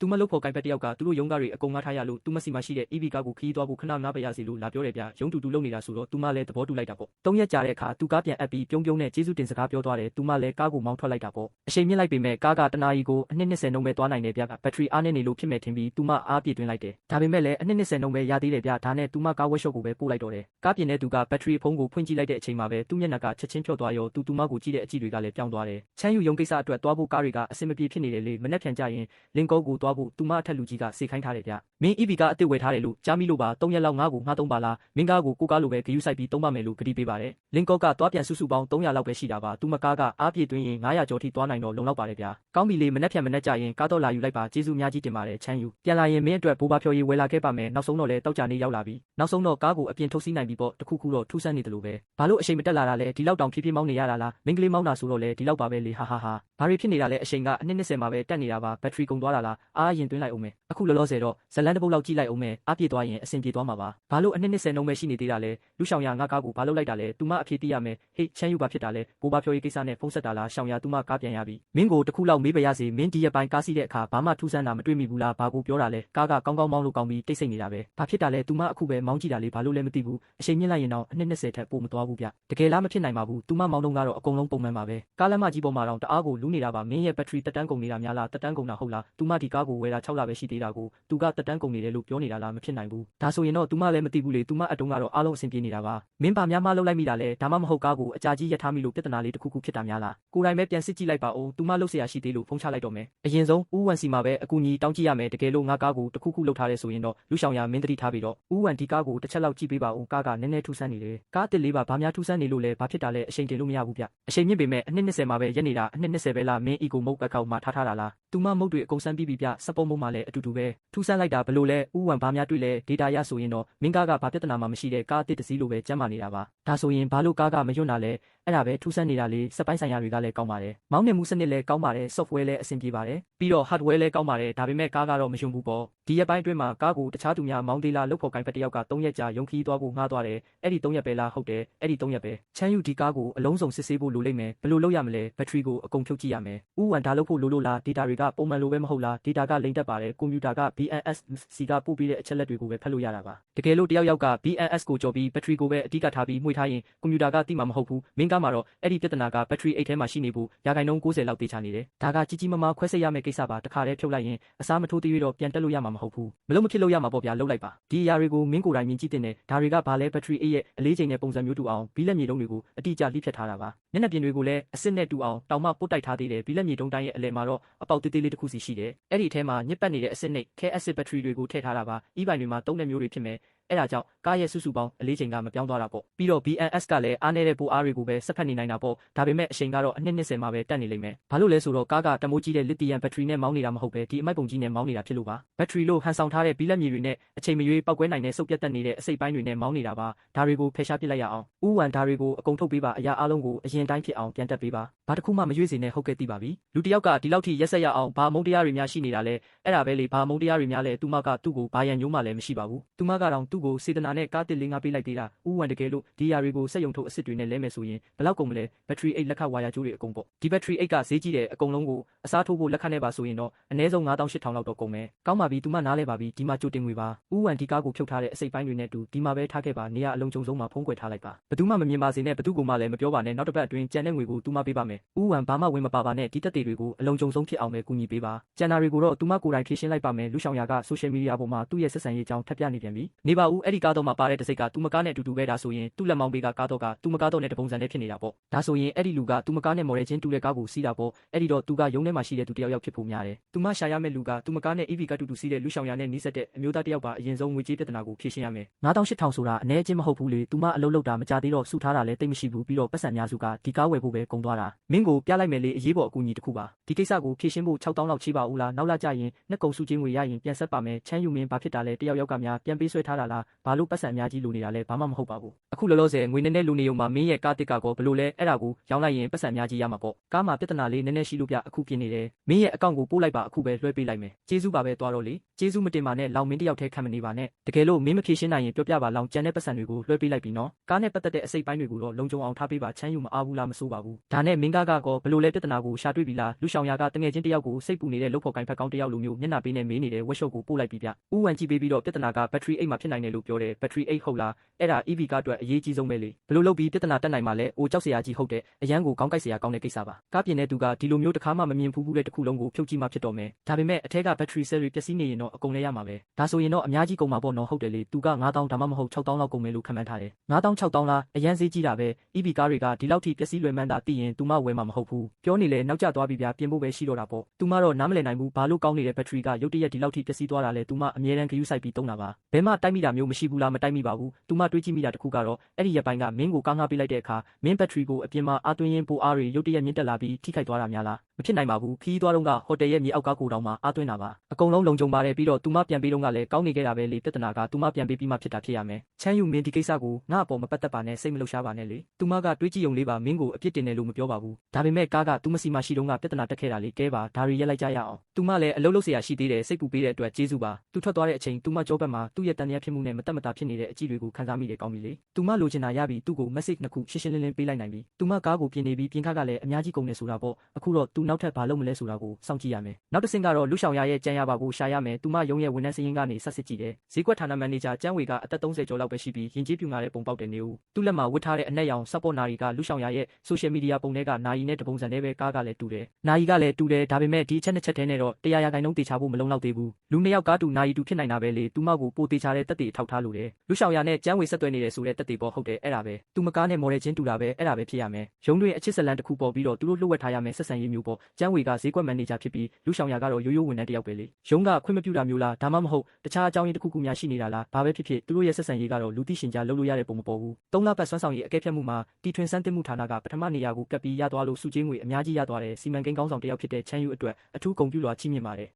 သူမလုပ်ဖို့ကိုင်ဖက်တယောက်ကသူတို့ရုံးကားတွေအကုန်ငှားထားရလို့သူမစီမရှိတဲ့ EV ကားကိုခရီးသွားဖို့ခဏငှားပေးရစီလို့လာပြောတယ်ဗျရုံးတူတူလုပ်နေတာဆိုတော့သူမလည်းသဘောတူလိုက်တာပေါ့3ရက်ကြာတဲ့အခါသူကားပြန်အပ်ပြီးပြုံးပြုံးနဲ့ကျေးဇူးတင်စကားပြောသွားတယ်သူမလည်းကားကိုမောင်းထွက်လိုက်တာပေါ့အချိန်မြင့်လိုက်ပေမဲ့ကားကတနာရီကိုအနှစ်20နှုန်းပဲသွားနိုင်တယ်ဗျဘက်ထရီအားနဲ့နေလို့ဖြစ်မဲ့ထင်ပြီးသူမအားပြည့်သွင်းလိုက်တယ်ဒါပေမဲ့လည်းအနှစ်20နှုန်းပဲရသေးတယ်ဗျဒါနဲ့သူမကားဝက်ရှော့ကိုပဲပို့လိုက်တော့တယ်ကားပြင်တဲ့သူကဘက်ထရီဖုန်းကိုဖွင့်ကြည့်လိုက်တဲ့အချိန်မှာပဲသူ့မျက်နှာကချက်ချင်းဖြော့သွားရောသူမကိုကြည့်တဲ့အကြည့်တွေကလည်းပြောင်းသွားတယ်ချမ်းယူရုံကိစ္စအတွက်သွားဖို့ကားတွေကအဆင်မပြေဖြစ်နေတယ်လေမနဲ့ပြန်ကြရင်လင်ကောကိုသွားဖို့သူမအထက်လူကြီးကစေခိုင်းထားတယ်ဗျမင်း EV ကအစ်စ်ဝယ်ထားတယ်လို့ကြားမိလို့ပါ3ရက်လောက်ငါ့ကိုငှားသုံးပါလားမင်းကားကိုကိုကားလိုပဲဂရုစိုက်ပြီးသုံးပါမယ်လို့ကတိပေးပါတယ်လင်ကောကသွားပြန်စုစုပေါင်း300လောက်ပဲရှိတာပါသူမကားကအားပြည့်သွင်းရင်900ကျော်ထိသွားနိုင်တော့လုံလောက်ပါတယ်ဗျကောင်းပြီလေမနဲ့ပြန်ကြရင်ကားတော့လာယူလိုက်ပါကျေးဇူးများကြီးတင်ပါတယ်ချမ်းယူပြန်လာရင်မင်းအတွက်ဘိုးဘဖြော်ရည်ဝယ်လာခဲ့ပါမယ်နောက်ဆုံးတော့လေတောက်ကြနေရောက်လာပြီနောက်ဆုံးတော့ကားကိုအပြင်ထုတ်စီးနိုင်ပြီပေါ့တခုခုတော့ထူးဆန်းနေတယ်လို့ပဲဘာလို့အချိန်မတက်လာတာလဲဒီလောက်တောင်ဖြည်းဖြည်းမောင်းနေရတာလားမင်းကလေးမောင်းတာဆိုတော့လေဒီလောက်ပါပဲလေဟာဘာတွေဖြစ်နေတာလဲအချိန်ကအနှစ်20မှာပဲတက်နေတာပါဘက်ထရီကုန်သွားတာလားအားရင်သွင်းလိုက်အောင်မယ်အခုလောလောဆယ်တော့ဇလန်တစ်ပုတ်လောက်ကြည့်လိုက်အောင်မယ်အားပြည့်သွားရင်အဆင်ပြေသွားမှာပါဘာလို့အနှစ်20နှုန်းပဲရှိနေသေးတာလဲလူရှောင်ရငါကားကိုဘာလို့လိုက်တာလဲသူမအဖြေသိရမယ်ဟေးချမ်းယူပါဖြစ်တာလဲဘိုးဘဖြော်ရေးကိစ္စနဲ့ဖုန်းဆက်တာလားရှောင်ရသူမကားပြန်ရပြီမင်းကိုတခုလောက်မေးပါရစေမင်းဒီရက်ပိုင်းကားစီးတဲ့အခါဘာမှထူးဆန်းတာမတွေ့မိဘူးလားဘာကိုပြောတာလဲကားကကောင်းကောင်းမောင်းလို့ကောင်းပြီးတိတ်ဆိတ်နေတာပဲဘာဖြစ်တာလဲသူမအခုပဲမောင်းကြည့်တာလေဘာလို့လဲမသိဘူးအချိန်မြင့်လိုက်ရင်တော့အနှစ်20ထက်ပိုမသွားဘူးဗျတကယ်လားမဖြစ်နိုင်ပါဘူးသူမမောင်းတော့ကတော့အကုန်လုံးပုံမှန်ပါပဲကားလမ်းမကြီးပေါ်မှာတော့တအားကိုလူးနေတာပါမင်းရဲ့ဘက်ထရီတက်တန်းကုန်နေတာများလားတက်တန်းကုန်တာဟုတ်လားသူမဒီကားကိုဝယ်တာ6လပဲရှိသေးတာကိုသူကတက်တန်းကုန်နေတယ်လို့ပြောနေတာလားမဖြစ်နိုင်ဘူးဒါဆိုရင်တော့သူမလည်းမသိဘူးလေသူမအတုံးကတော့အားလုံးအဆင်ပြေနေတာပါမင်းပါများမလုပ်လိုက်မိတာလဲဒါမှမဟုတ်ကားကိုအကြာကြီးရထားမိလို့ပြဿနာလေးတစ်ခုခုဖြစ်တာများလားကိုယ်တိုင်ပဲပြန်စစ်ကြည့်လိုက်ပါဦးသူမလုပ်เสียရရှိသေးလို့ဖုန်းချလိုက်တော့မယ်အရင်ဆုံးဦးဝန်စီမှာပဲအကူအညီတောင်းကြည့်ရမယ်တကယ်လို့ငါကားကိုတစ်ခုခုလုပ်ထားတယ်ဆိုရင်တော့လူရှောင်ရမင်းတတိထားပြီးတော့ဦးဝန်ဒီကားကိုတစ်ချက်လောက်ကြည့်ပေးပါဦးကားကနည်းနည်းထူးဆန်းနေတယ်ကားအစ်စ်လေးပါဘာများထူးဆန်းနေလို့လဲဘာဖြစ်တာလဲအချိန်တင်လို့မရဘူးဗျအချိန်မြင့်ပေမဲ့အနှစ်20မှာပဲရက်နေတာအနှစ်20ပဲလားမင်းအီကိုမုတ်ဘက်ကောက်မှာထားတာလားသူမမုတ်တွေအကုန်စမ်းပြီးပြီဗျစပုံမုတ်မှာလည်းအတူတူပဲထူးဆန်းလိုက်တာဘလို့လဲဦးဝန်ဘာများတွေ့လဲဒေတာရဆိုရင်တော့မင်းကားကဘာပြဿနာမှမရှိတဲ့ကားအစ်စ်တစ်စီးလိုပဲကျန်းမာနေတာပါဒါဆိုရင်ဘာလို့ကားကမယွတ်တာလဲအဲ့ဒါပဲထူးဆန်းနေတာလေစက်ပိုင်းဆိုင်ရာတွေကလည်းကောင်းပါတယ်မောင်းနှင်မှုစနစ်လည်းကောင်းပါတယ် software လည်းအဆင်ပြေပါတယ်ပြီးတော့ hardware လည်းကောင်းပါတယ်ဒါပေမဲ့ကားကတော့မယွတ်ဘူးပေါ့ဒီရက်ပိုင်းအတွင်းမှာကားကိုတခြားသူများမောင်းသေးလားလုပ်ဖို့ကိုင်ဖက်တယောက်က3ရက်ကြာရုံခီးသွားဖို့ငှားသွားတယ်အဲ့ဒီ3ရက်ပဲလားဟုတ်တယ်အဲ့ဒီ3ရက်ပဲချမ်းယူဒီကားကိုအလုံးစုံစစ်ဆေးဖို့လိုလိမ့်မယ်ဘယ်လိုလုပ်ရမလဲဘက်ထရီကိုအကုန်ဖြုတ်ကြည့်ရမယ်ဥဝန်ဒါလုပ်ဖို့လိုလို့လားဒေတာတွေကပုံမှန်လိုပဲမဟုတ်လားဒေတာကလိမ့်တက်ပါတယ်ကွန်ပျူတာက BNS စီကပို့ပြီးတဲ့အချက်လက်တွေကိုပဲဖတ်လို့ရတာပါတကယ်လို့တယောက်က BNS ကိုကြော်ပြီးဘက်ထရီကိုပဲအဓိကထားပြီးမှွေထားရင်ကွန်ပျူတာကသိမှာမဟုတ်ဘူးမင်းကားမှာတော့အဲ့ဒီပြဿနာကဘက်ထရီအိတ်ထဲမှာရှိနေဖို့ရာခိုင်နှုန်း90လောက်သေချာနေတယ်ဒါကကြီးကြီးမားမားခွဲစိတ်ရမယ့်ကိစ္စပါတခါတည်းဖြုတ်လိုက်ရင်အစားမထိုးသေးရတော့ပြန်တက်လို့ရမှာမဟုတ်ဘူးမလို့မဖြစ်လို့ရမှာပေါ့ဗျာလှုပ်လိုက်ပါဒီအရာတွေကိုမင်းကိုယ်တိုင်မြင်ကြည့်တင်တယ်ဒါတွေကဘာလဲဘက်ထရီအိတ်ရဲ့အလေးချိန်နဲ့ပုံစံမျိုးတူအောင်ဘီလက်မြေတုံးတွေကိုအတိအကျလိဖြတ်ထားတာပါမျက်နှာပြင်တွေကိုလည်းအစစ်နဲ့တူအောင်တောင်မှပုတ်တိုက်ထားသေးတယ်ဘီလက်မြေတုံးတိုင်းရဲ့အလယ်မှာတော့အပေါက်သေးသေးလေးတစ်ခုစီရှိတယ်အဲ့ဒီအထဲမှာညစ်ပတ်နေတဲ့အစစ်နဲ့ခဲအက်ဆစ်ဘက်ထရီတွေကိုထည့်ထားတာပါအီးပိုင်တွေမှာသုံးတဲ့မျိုးတွေဖြစ်မယ်အဲ့ဒါကြောင့်ကားရဲ့စုစုပေါင်းအလေးချိန်ကမပြောင်းသွားတာပေါ့ပြီးတော့ BNS ကလည်းအားနည်းတဲ့ပိုအားတွေကိုပဲဆက်ဖက်နေနိုင်တာပေါ့ဒါပေမဲ့အချိန်ကတော့အနှစ်20မှာပဲတက်နေလိမ့်မယ်ဘာလို့လဲဆိုတော့ကားကတမိုးကြီးတဲ့လစ်သီယမ်ဘက်ထရီနဲ့မောင်းနေတာမဟုတ်ပဲဒီအမိုက်ပုံကြီးနဲ့မောင်းနေတာဖြစ်လို့ပါဘက်ထရီလို့ဟန်ဆောင်ထားတဲ့ဘီလက်မြေတွေနဲ့အချိန်မရွေးပောက်ကွဲနိုင်တဲ့စုပ်ပြတ်တက်နေတဲ့အစိတ်ပိုင်းတွေနဲ့မောင်းနေတာပါဒါတွေကိုဖယ်ရှားပစ်လိုက်ရအောင်ဥဝန်ဒါတွေကိုအကုန်ထုတ်ပေးပါအရာအလုံးကိုအရင်တိုင်းဖြစ်အောင်ပြန်တက်ပေးပါဘာတစ်ခုမှမရွေးစေနဲ့ဟုတ်ကဲ့သိပါပြီလူတစ်ယောက်ကဒီလောက်ထိရက်ဆက်ရအောင်ဘာအမုန်းတရားတွေများရှိနေတာလဲအဲ့ဒါပဲလေဘာအမုန်းတရားတွေများလဲသူမကသူ့ကိုဘာရန်ညိုးမှလည်းမရှိပါဘူးသူမကတော့သူ့ကိုစေတနာနဲ့ကားတစ်လေးငါပေးလိုက်သေးတာဥဝန်တကယ်လို့ဒီຢာတွေကိုစက်ယုံထုတ်အစ်စ်တွေနဲ့လဲမယ်ဆိုရင်ဘယ်လောက်ကုန်မလဲဘက်ထရီအိတ်လက်ခဝါယာကျိုးတွေအကုန်ပေါ့ဒီဘက်ထရီအိတ်ကဈေးကြီးတယ်အကုန်လုံးကိုအစားထိုးဖို့လက်ခနဲ့ပါဆိုရင်တော့အနည်းဆုံး9800လောက်တော့ကုန်မယ်ကောင်းပါပြီသူမနားလဲပါပြီဒီမှာကြိုတင်ငွေပါဥဝန်ဒီကားကိုဖြုတ်ထားတဲ့အစိတ်ပိုင်းတွေနဲ့တူဒီမှာပဲထားခဲ့ပါနေရအလုံးကျုံဆုံးမှာဖုံးကွယ်ထားလိုက်ပါဘယ်သူမှမမြင်ပါစေနဲ့ဘယ်သူကမှလည်းမပြောပါနဲ့နောက်တစ်ပတ်အတွင်းကြံတဲ့ငွေကိုသူမပေးပါမယ်ဥဝန်ဘာမှဝင်မပါပါနဲ့ဒီတက်တွေတွေကိုအလုံးကျုံဆုံးဖြစ်အောင်ပဲကူညီပေးပါကျန်တာတွေကိုတော့သူမကိုယ်တိုင်ဖြေရှင်းလိုက်ပါမယ်လူရှောင်ရာကဆိုရှယ်မီဒီယာပေါ်မှာသူ့ရဲ့ဆက်ဆံရေးအကြောင်းထပ်ပြနေပြန်ပြီနေပါဦးအဲ့ဒီကားတော့မှာပါတဲ့တစိတ်ကသူမကားနဲ့အတူတူပဲဒါဆိုရင်သူ့လက်မောင်းပေးကကားတော့ကသူမကားတော့နဲ့တပုံစံနဲ့ဖြစ်နေတာပေါ့ဒါဆိုရင်အဲ့ဒီလူကသူမကားနဲ့မော်ဒယ်ချင်းတူတဲ့ကားကိုစီးတာပေါ့အဲ့ဒီတော့သူကရုံးထဲမှာရှိတဲ့သူတယောက်ဖြစ်ဖို့များတယ်သူမရှာရမယ့်လူကသူမကားနဲ့ EV ကတူတူစီးတဲ့လူရှောင်ရာနဲ့နီးစပ်တဲ့အမျိုးသားတယောက်ပါအရင်ဆုံးငွေကြေးပြဿနာကိုဖြေရှင်းရမယ်9800ဆိုတာအနည်းချင်းမဟုတ်ဘူးလေသူမအလုပ်လုပ်တာမကြသေးတော့စုထားတာလည်းတိတ်မရှိဘူးပြီးတော့ပတ်စံများစုကဒီကားဝယ်ဖို့ပဲကုန်သွားတာမင်းကိုပြလိုက်မယ်လေအရေးပေါ်အကူအညီတစ်ခုပါဒီကိစ္စကိုဖြေရှင်းဖို့6000လောက်ချေးပါဦးလားနောက်လာကြရင်နှစ်ကုံစုချင်းငွေရရင်ပြန်ဆက်ပါမယ်ချမ်းယူမင်းဘာဖြစ်တာလဲတယောက်ကများပြန်ပေးဆွဲထားတာလားဘာလို့ပတ်စံများကြီးလိုနေတာလဲဘာမှမဟုတ်ပါဘူးအခုလောလောဆယ်ငွေနည်းနည်းလိုနေုံမှာမင်းရဲ့ကားတစ်ကကောဘလို့လဲအဲ့ဒါကိုရောင်းလိုက်ရင်ပတ်စံများကြီးရမှာပေါ့ကားမှာပြဿနာလေးနည်းနည်းရှိလို့ပြအခုပြင်နေတယ်မင်းရဲ့အကောင့်ကိုပို့လိုက်ပါအခုပဲလွှဲပေးလိုက်မယ်ကျေးဇူးပါပဲသွားတော့လေကျေးဇူးမတင်ပါနဲ့လောင်မင်းတယောက်တည်းခံမနေပါနဲ့တကယ်လို့မင်းမဖြေရှင်းနိုင်ရင်ပြောပြပါလောင်ကျန်တဲ့ပတ်စံတွေကိုလွှဲပေးလိုက်ပြီနော်ကားနဲ့ပတ်သက်တဲ့အစိတ်ပိုင်းတွေကိုတော့လုံခြုံအောင်ထားပေးပါချမ်းယူမအားဘူးလားမစိုးပါဘူးဒါနဲ့မင်းက သားကကောဘလို့လဲပြဿနာကိုရှာတွေ့ပြီလားလူရှောင်ရာကတငယ်ချင်းတယောက်ကိုစိတ်ပူနေတဲ့လုပ်ဖို့ကိုင်ဖက်ကောင်းတယောက်လိုမျိုးမျက်နှာပေးနဲ့မေးနေတဲ့ workshop ကိုပို့လိုက်ပြီဗျဥဝန်ကြည့်ပေးပြီးတော့ပြဿနာက battery 8မှာဖြစ်နိုင်တယ်လို့ပြောတယ် battery 8ဟုတ်လားအဲ့ဒါ EV ကားအတွက်အရေးကြီးဆုံးပဲလေဘလို့လုပ်ပြီးပြဿနာတက်နိုင်မှာလဲအိုကြောက်စရာကြီးဟုတ်တယ်အရန်ကိုခေါင်းကိုက်စရာကောင်းတဲ့ကိစ္စပါကားပြင်တဲ့သူကဒီလိုမျိုးတစ်ခါမှမမြင်ဘူးတဲ့တစ်ခုလုံးကိုဖြုတ်ကြည့်မှဖြစ်တော့မယ်ဒါပေမဲ့အထက်က battery cell တွေပျက်စီးနေရင်တော့အကုန်လဲရမှာပဲဒါဆိုရင်တော့အများကြီးကုန်မှာပေါ့နော်ဟုတ်တယ်လေသူက9000ဒါမှမဟုတ်6000လောက်ကုန်မယ်လို့ခန့်မှန်းထားတယ်9000 6000လားအရန်ဈေးကြီးတာပဲ EV ကားတွေကဒီလောက်ထိပျက်စီးလွယ်မှန်းသာသိရင်သူမဝယ်မှာမဟုတ်ဘူးပြောနေလဲနောက်ကျသွားပြီဗျပြင်ဖို့ပဲရှိတော့တာပေါ့သူမတော့နားမလည်နိုင်ဘူးဘာလို့ကောင်းနေတဲ့ battery ကရုတ်တရက်ဒီလောက်ထိပျက်စီးသွားတာလဲသူမအမြဲတမ်းဂရုစိုက်ပြီးသုံးတာပါဘယ်မှတိုက်မိတာမျိုးမရှိဘူးလားမတိုက်မိပါဘူးသူမတွေးကြည့်မိတာတခုကတော့အဲ့ဒီရက်ပိုင်းကမင်းကိုကားငှားပေးလိုက်တဲ့အခါမင်း battery ကိုအပြင်မှာအားသွင်းရင်းပိုအားတွေရုတ်တရက်မြင့်တက်လာပြီးထိခိုက်သွားတာများလားမဖြစ်နိုင်ပါဘူးခီးသွားတော့ကဟိုတယ်ရဲ့မြေအောက်ကားကိုတောင်မှအားသွင်းတာပါအကုန်လုံးလုံခြုံပါတယ်ပြီးတော့သူမပြန်ပေးတော့ကလည်းကောင်းနေခဲ့တာပဲလေပြဿနာကသူမပြန်ပေးပြီးမှဖြစ်တာဖြစ်ရမယ်ချမ်းယူမင်းဒီကိစ္စကိုငါ့အပေါ်မပတ်သက်ပါနဲ့စိတ်မလှုပ်ရှားပါနဲ့လေသူမကတွေးကြည့်ုံလေးပါမင်းကိုအပြစ်တင်တယ်လို့မပြောပါဘူးဒါပေမဲ့ကားကသူမရှိမှရှိတော့ကပြဿနာတက်ခဲ့တာလေကဲပါဒါတွေရက်လိုက်ကြရအောင်သူမလည်းအလုပ်လုပ်เสียရှိသေးတယ်စိတ်ပူပေးတဲ့အတွက်ကျေးဇူးပါသူထွက်သွားတဲ့အချိန်သူမကြောဘက်မှာသူ့ရဲ့တန်တရားဖြစ်မှုနဲ့မတက်မတာဖြစ်နေတဲ့အကြည့်တွေကိုခံစားမိတယ်ကောင်းပြီလေသူမလိုချင်တာရပြီသူ့ကို message နှစ်ခုရှင်းရှင်းလင်းလင်းပေးလိုက်နိုင်ပြီသူမကားကိုပြင်နေပြီးပြင်ခါကလည်းအများကြီးကုန်နေဆိုတာပေါ့အခုတော့သူနောက်ထပ်ဘာလုပ်မလဲဆိုတာကိုစောင့်ကြည့်ရမယ်နောက်တစ်ဆင့်ကတော့လူရှောင်ရရဲ့ကြံရပါကိုရှာရမယ်သူမရုံးရဲ့ဝန်ထမ်းစရင်းကနေဆက်စစ်ကြည့်တယ်ဈေးကွက်ဌာနမန်နေဂျာကျန်းဝေကအသက်30ကျော်လောက်ပဲရှိပြီးရင်ကျေးပြူငါတဲ့ပုံပေါက်တဲ့နေဦးသူ့လက်မှာဝတ်ထားတဲ့အနက်ရောင်စပေါ်နာရီကလူရှောင်ရရဲ့ social media ပုံတွေကနာရီနဲ့တပုံစံနဲ့ပဲကားကလည်းတူတယ်နာရီကလည်းတူတယ်ဒါပေမဲ့ဒီအချက်နှစ်ချက်တည်းနဲ့တော့100%တေချာဖို့မလုံလောက်သေးဘူးလူနှစ်ယောက်ကားတူနာရီတူဖြစ်နိုင်တာပဲလေသူမကိုပိုတေချာတဲ့တက်တေထောက်ထားလို့တယ်လူရှောင်ရနဲ့ကျန်းဝေဆက်သွယ်နေတယ်ဆိုတဲ့တက်တေပေါ်ဟုတ်တယ်အဲ့ဒါပဲသူမကားနဲ့မော်ဒယ်ချင်းတူတာပဲအဲ့ဒါပဲဖြစ်ရမယ်ရုံးတွင်အချစ်ဇလန်တစ်ခုပေါ်ပြီးတော့သူတို့လှုပ်ဝက်ထားရမယ်ဆက်ဆံရေးမျိုးပေါ့ကျန်းဝေကဈေးကွက်မန်နေဂျာဖြစ်ပြီးလူရှောင်ရကတော့ရိုးရိုးဝန်ထမ်းတစ်ယောက်ပဲလေရုံးကခွင့်မပြုတာမျိုးလားဒါမှမဟုတ်တခြားအကြောင်းရင်းတစ်ခုခုများရှိနေတာလားဘာပဲဖြစ်ဖြစ်သူတို့ရဲ့ဆက်ဆံရေးကတော့လူသိရှင်ကြားလုပ်လို့ရတဲ့ပုံမပေါ်ဘူး3လပတ်စွမ်းဆောင်ရေးအကဲဖြတ်မှုမှာတီထွင်စမ်းသစ်မှုဌာနကပထမနေရာကိုကပ်ပြီးရသွားလို့စုချင်းငွေအများကြီးရသွားတယ်စီမံကိန်းကောင်းဆောင်တစ်ယောက်ဖြစ်တဲ့ချမ်းယူအတွက်အထူးဂုဏ်ပြုလွှာချီးမြှင့်ပါတယ်